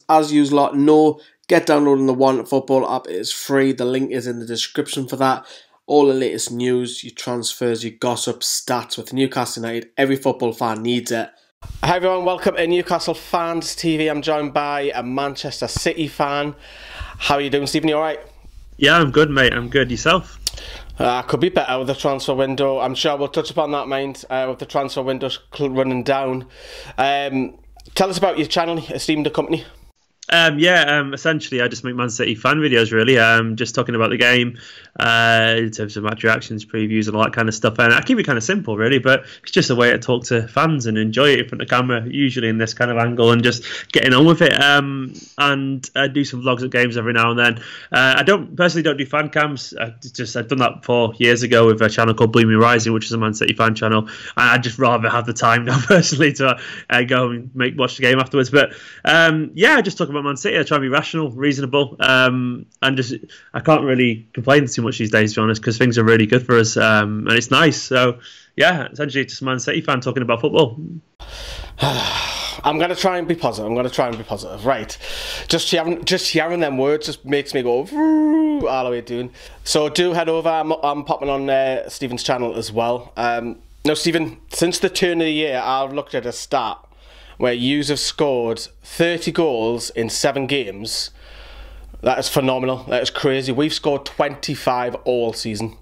as usual, get downloading the One Football app. It is free. The link is in the description for that. All the latest news, your transfers, your gossip, stats with Newcastle United. Every football fan needs it. Hi everyone, welcome to Newcastle Fans TV. I'm joined by a Manchester City fan. How are you doing, Stephen? You alright? Yeah, I'm good, mate. I'm good. Yourself? Could be better with the transfer window. I'm sure we'll touch upon that, mind, with the transfer window running down. Tell us about your channel, Esteemed Kompany. Essentially I just make Man City fan videos, really. Just talking about the game, in terms of match reactions, previews and all that kind of stuff. And I keep it kind of simple, really, but it's just a way to talk to fans and enjoy it in front of the camera, usually in this kind of angle, and just getting on with it. And I do some vlogs at games every now and then. I personally don't do fan cams. I've done that 4 years ago with a channel called Blue Me Rising, which is a Man City fan channel. And I'd just rather have the time now, personally, to go and watch the game afterwards. But I just talk about Man City. I try and be rational, reasonable, and I can't really complain too much these days, to be honest, because things are really good for us, and it's nice. So yeah, essentially just a Man City fan talking about football. I'm going to try and be positive. Right. Just hearing them words just makes me go all the way doing. So do head over. I'm popping on Stephen's channel as well. Now, Stephen, since the turn of the year, I've looked at a stat where you have scored 30 goals in 7 games. That is phenomenal. That is crazy. We've scored 25 all season.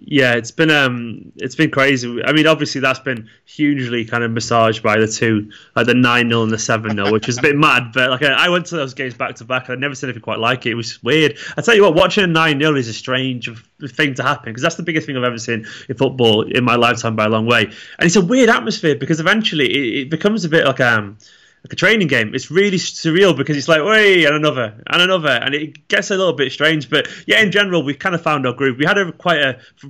Yeah, it's been crazy. I mean, obviously that's been hugely kind of massaged by the two, like the 9-0 and the 7-0, which is a bit mad. But like I went to those games back to back, and I'd never seen anything quite like it. It was weird. I tell you what, watching a 9-0 is a strange thing to happen, because that's the biggest thing I've ever seen in football in my lifetime by a long way. And it's a weird atmosphere, because eventually it becomes a bit like a training game. It's really surreal, because it's like, wait, and another, and it gets a little bit strange. But yeah, in general, we've kind of found our groove. We had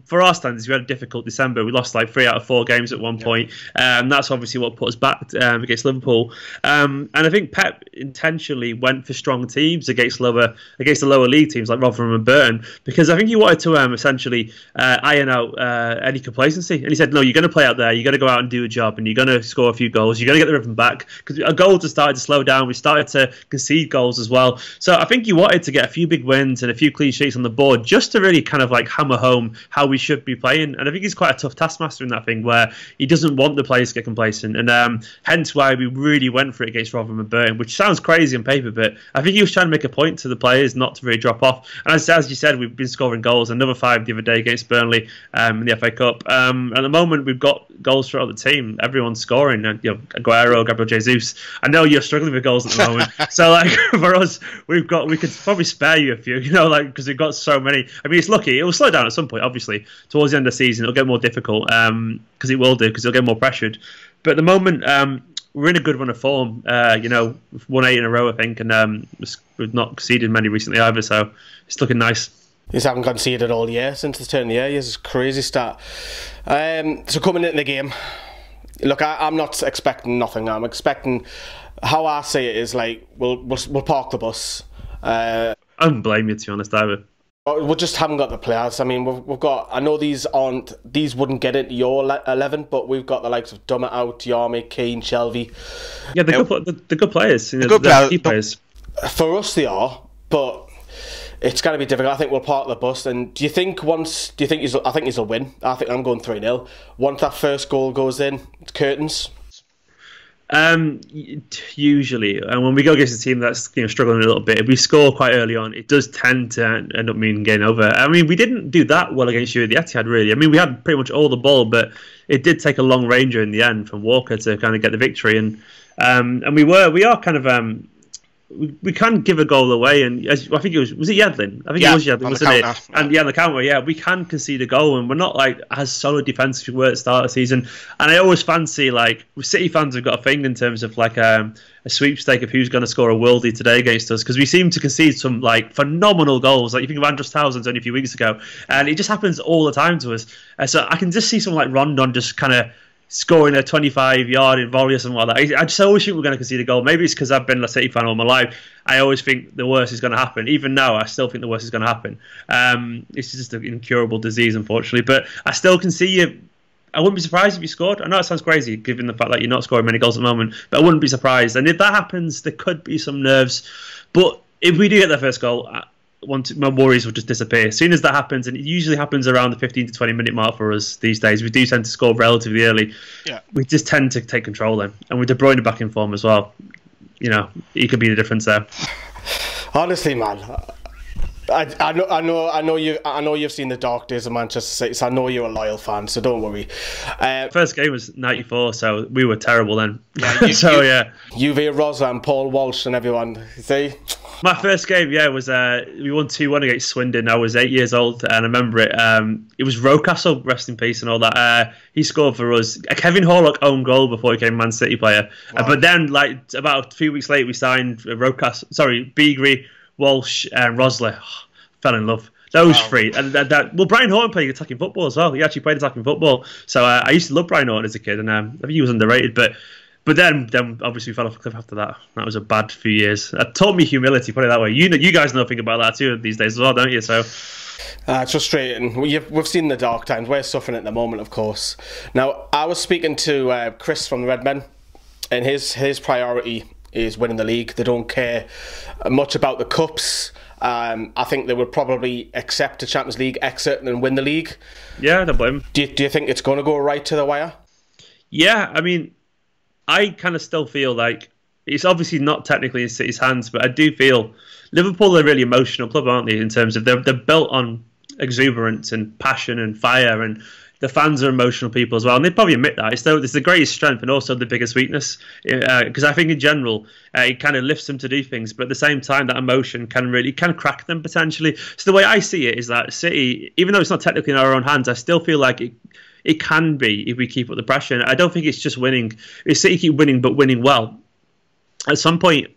for our standards, we had a difficult December. We lost like 3 out of 4 games at one point, and that's obviously what put us back against Liverpool. And I think Pep intentionally went for strong teams against the lower league teams like Rotherham and Burton, because I think he wanted to essentially iron out any complacency. And he said, no, you're going to play out there, you're going to go out and do a job, and you're going to score a few goals, you're going to get the rhythm back, because goals have started to slow down. We started to concede goals as well. So I think he wanted to get a few big wins and a few clean sheets on the board, just to really kind of like hammer home how we should be playing. And I think he's quite a tough taskmaster in that thing, where he doesn't want the players to get complacent. And hence why we really went for it against Rotherham and Burton, which sounds crazy on paper, but I think he was trying to make a point to the players not to really drop off. And as you said, we've been scoring goals, another 5 the other day against Burnley in the FA Cup. At the moment, we've got goals throughout the team. Everyone's scoring. Aguero, Gabriel Jesus. I know you're struggling with goals at the moment, so like for us, we could probably spare you a few, because we've got so many. I mean, it's lucky. It will slow down at some point, obviously. Towards the end of the season, it'll get more difficult, because it will do, because it'll get more pressured. But at the moment, we're in a good run of form. We've won 8 in a row, I think, and we've not conceded many recently either, so it's looking nice. You haven't conceded all year since the turn of the year. It's a crazy start. So coming into the game, look, I'm not expecting nothing. I'm expecting, how I see it is like we'll park the bus. I don't blame you, to be honest, either. We just haven't got the players. I mean, we've got. I know these wouldn't get into your 11, but we've got the likes of Dummett out, Yarmy, Keane, Shelvey. Yeah, they're good players. They're good players. For us, they are, but it's going to be difficult. I think we'll park the bus. And I think he'll win. I think I'm going 3-0. Once that first goal goes in, it's curtains. Usually, and when we go against a team that's struggling a little bit, if we score quite early on, it does tend to end up meaning game over. I mean, we didn't do that well against you at the Etihad, really. I mean, we had pretty much all the ball, but it did take a long ranger in the end from Walker to kind of get the victory. And we are kind of. We can give a goal away, and I think it was it Yedlin? I think it was Yedlin, wasn't it? And yeah, on the counter, we can concede a goal, and we're not like as solid defensive as we were at the start of the season. And I always fancy, like, City fans have got a thing in terms of like a sweepstake of who's going to score a worldie today against us, because we seem to concede some like phenomenal goals. Like you think of Andros Townsend's only a few weeks ago, and it just happens all the time to us. So I can just see someone like Rondon just kind of scoring a 25-yard volley or something like that. I just always think we're going to concede a goal. Maybe it's because I've been a City fan all my life. I always think the worst is going to happen. Even now, I still think the worst is going to happen. It's just an incurable disease, unfortunately. But I still can see you I wouldn't be surprised if you scored. I know it sounds crazy given the fact that you're not scoring many goals at the moment, but I wouldn't be surprised. And if that happens, there could be some nerves. But if we do get that first goal, my worries will just disappear. As soon as that happens, and it usually happens around the 15 to 20 minute mark for us these days, we do tend to score relatively early. Yeah. We just tend to take control then. And with De Bruyne back in form as well, you know, he could be the difference there. Honestly, man, I know you've seen the dark days of Manchester City, so I know you're a loyal fan, so don't worry. First game was '94, so we were terrible then. Yeah, Uwe Rosler and Paul Walsh and everyone. See, my first game, was we won 2-1 against Swindon. I was 8 years old, and I remember it. It was Rocastle, rest in peace, and all that. He scored for us. A Kevin Horlock own goal before he became Man City player. Wow. But then, like about a few weeks later, we signed Beagrie, Walsh and Rosler. Fell in love. Those three. And well, Brian Horton played attacking football as well. He actually played attacking football. So I used to love Brian Horton as a kid, and I think he was underrated. But then obviously we fell off a cliff after that. That was a bad few years. It taught me humility, put it that way. You guys know nothing about that too these days as well, don't you? So it's frustrating. We've seen the dark times. We're suffering at the moment, of course. Now, I was speaking to Chris from the Red Men, and his priority is winning the league. They don't care much about the cups. I think they would probably accept a Champions League exit and win the league. Yeah, I don't blame them. Do you think it's going to go right to the wire? Yeah, I mean, I kind of still feel like it's obviously not technically in City's hands, but I do feel Liverpool are a really emotional club, aren't they? In terms of they're built on exuberance and passion and fire, and the fans are emotional people as well, and they probably admit that. It's the greatest strength and also the biggest weakness, because I think in general it kind of lifts them to do things, but at the same time that emotion can crack them potentially. So the way I see it is that City, even though it's not technically in our own hands, I still feel like it can be if we keep up the pressure. And I don't think it's just winning. If City keep winning, but winning well, at some point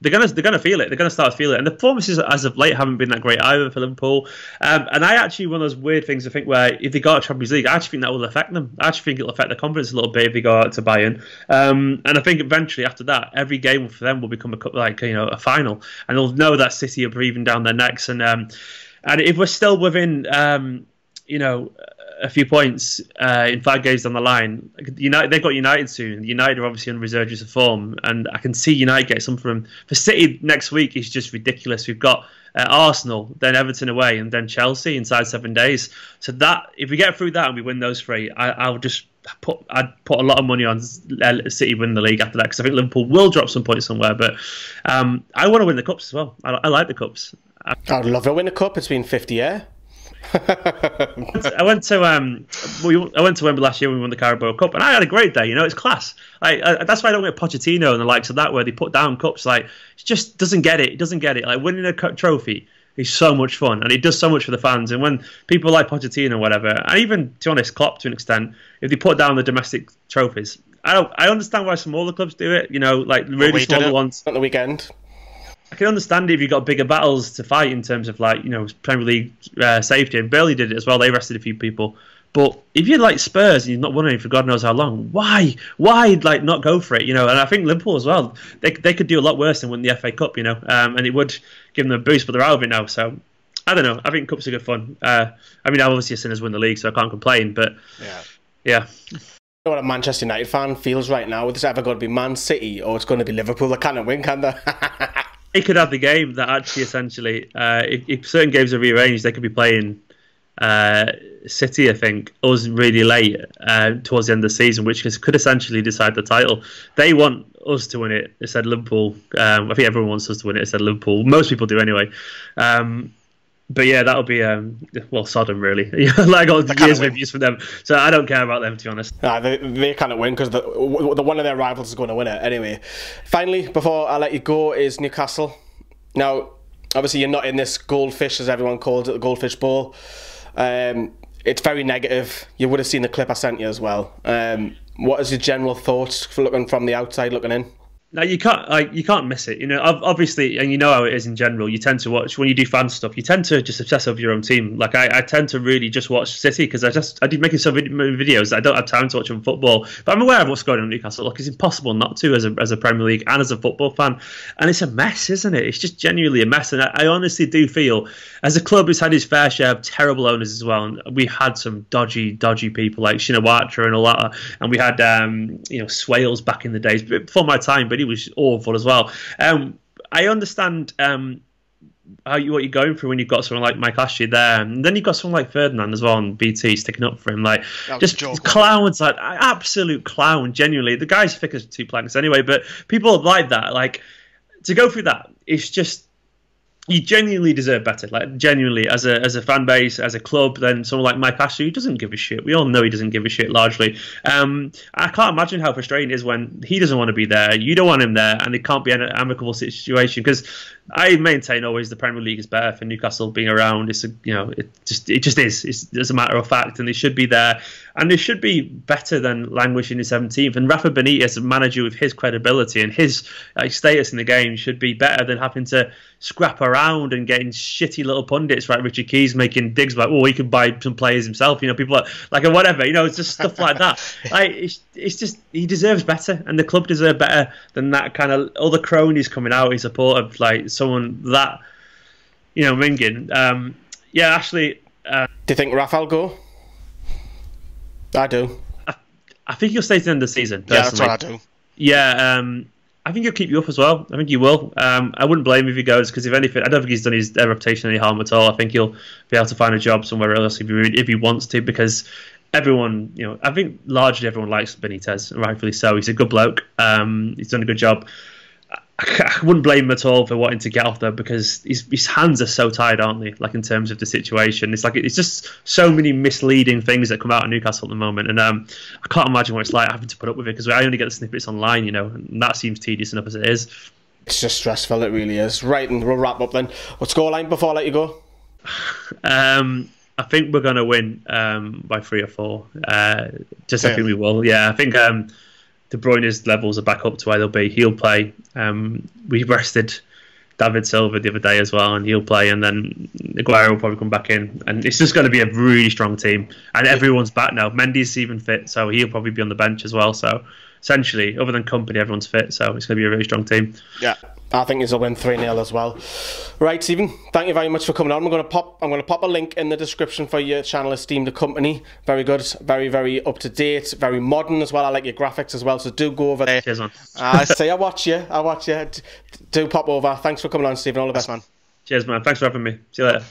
they're gonna feel it. They're gonna start to feel it. And the performances as of late haven't been that great either for Liverpool. And I actually, one of those weird things I think, where if they go out Champions League, I actually think that will affect them. I actually think it'll affect their confidence a little bit if they go out to Bayern. And I think eventually after that, every game for them will become a final, and they'll know that City are breathing down their necks. And if we're still within a few points in 5 games down the line, they've got United soon. United are obviously on resurgence of form, and I can see United get something from them. For City next week is just ridiculous. We've got Arsenal, then Everton away, and then Chelsea inside 7 days. So that if we get through that and we win those 3, I'd put a lot of money on City win the league after that, because I think Liverpool will drop some points somewhere. But I want to win the cups as well. I like the cups. I'd love to win a cup. It's been 50 years. I went to Wembley last year when we won the Carabao Cup, and I had a great day. It's class. That's why I don't get Pochettino and the likes of that, where they put down cups. Like, it just doesn't get it. It doesn't get it. Like, winning a trophy is so much fun, and it does so much for the fans. And when people like Pochettino or whatever, and even to be honest, Klopp to an extent, if they put down the domestic trophies, I understand why smaller clubs do it. Like really smaller ones at the weekend. I can understand if you've got bigger battles to fight in terms of Premier League safety, and Burnley did it as well. They arrested a few people. But if you're like Spurs and you've not won any for God knows how long, why not go for it? And I think Liverpool as well, they could do a lot worse than win the FA Cup, and it would give them a boost, but they're out of it now. So I don't know. I think cups are good fun. I mean, obviously Sinners win the league, so I can't complain. But yeah. You know what a Manchester United fan feels right now? It's either going to be Man City or it's going to be Liverpool. They can't win, can they? They could have the game that actually essentially, if certain games are rearranged, they could be playing City, I think, us really late towards the end of the season, which could essentially decide the title. They want us to win it instead of Liverpool. I think everyone wants us to win it instead of Liverpool. Most people do anyway. But yeah, that'll be Sodom really. Like all the years we've used for them. So I don't care about them, to be honest. They can't win because the one of their rivals is going to win it anyway. Finally, before I let you go, is Newcastle. Now, obviously, you're not in this goldfish, as everyone calls it, the goldfish bowl. It's very negative. You would have seen the clip I sent you as well. What is your general thoughts for looking from the outside looking in? No, you can't miss it. You know, obviously, and you know how it is in general. You tend to watch when you do fan stuff. You tend to just obsess over your own team. Like I tend to really just watch City because I did making some videos. I don't have time to watch on football, but I'm aware of what's going on in Newcastle. Look, it's impossible not to as a Premier League and as a football fan. And it's a mess, isn't it? It's just genuinely a mess. And I honestly do feel, as a club, who's had his fair share of terrible owners as well. And we had some dodgy people like Shinawatra and all that. And we had Swales back in the days before my time, but he was awful as well. I understand what you're going through when you've got someone like Mike Ashley there, and then you've got someone like Ferdinand as well on BT sticking up for him, like just clowns, like absolute clown. Genuinely, the guy's thick as two planks anyway. But people like that, like to go through that, it's just. You genuinely deserve better, like genuinely as a fan base, as a club, than someone like Mike Ashley who doesn't give a shit. We all know he doesn't give a shit largely. I can't imagine how frustrating it is when he doesn't want to be there, you don't want him there, and it can't be an amicable situation. Because I maintain always the Premier League is better for Newcastle being around. It just is. It's as a matter of fact, and they should be there, and they should be better than languishing in 17th. And Rafa Benitez, a manager with his credibility and his status in the game, should be better than having to scrap around and getting shitty little pundits like Richard Keys making digs about, he could buy some players himself, people like or whatever, it's just stuff like that. Like it's just, he deserves better, and the club deserve better than that kind of other cronies coming out in support of like someone that ringing. Ashley, do you think Rafael go? I do. I think he'll stay to the end of the season personally. Yeah, that's what I do. Yeah, I think he'll keep you up as well. I think he will. I wouldn't blame him if he goes, because if anything, I don't think he's done his reputation any harm at all. I think he'll be able to find a job somewhere else if he wants to, because everyone, I think largely everyone likes Benitez, and rightfully so. He's a good bloke. He's done a good job. I wouldn't blame him at all for wanting to get off there, because his hands are so tied, aren't they? Like in terms of the situation, it's just so many misleading things that come out of Newcastle at the moment, and I can't imagine what it's like having to put up with it, because I only get the snippets online, and that seems tedious enough as it is. It's just stressful, it really is. Right, and we'll wrap up then. What's scoreline before I let you go? I think we're going to win by 3 or 4. I think we will. Yeah, I think De Bruyne's levels are back up to where they'll be. He'll play. We rested David Silva the other day as well, and he'll play. And then Aguero will probably come back in. And it's just going to be a really strong team. And everyone's back now. Mendy's even fit, so he'll probably be on the bench as well. So essentially, other than Kompany, everyone's fit. So it's going to be a really strong team. Yeah, I think he'll win 3-0 as well. Right, Stephen, thank you very much for coming on. I'm going to pop a link in the description for your channel, Esteemed Kompany. Very good, very, very up to date, very modern as well. I like your graphics as well, so do go over there. Cheers, man. I watch you. Do pop over. Thanks for coming on, Stephen. All the best, man. Cheers, man. Thanks for having me. See you later.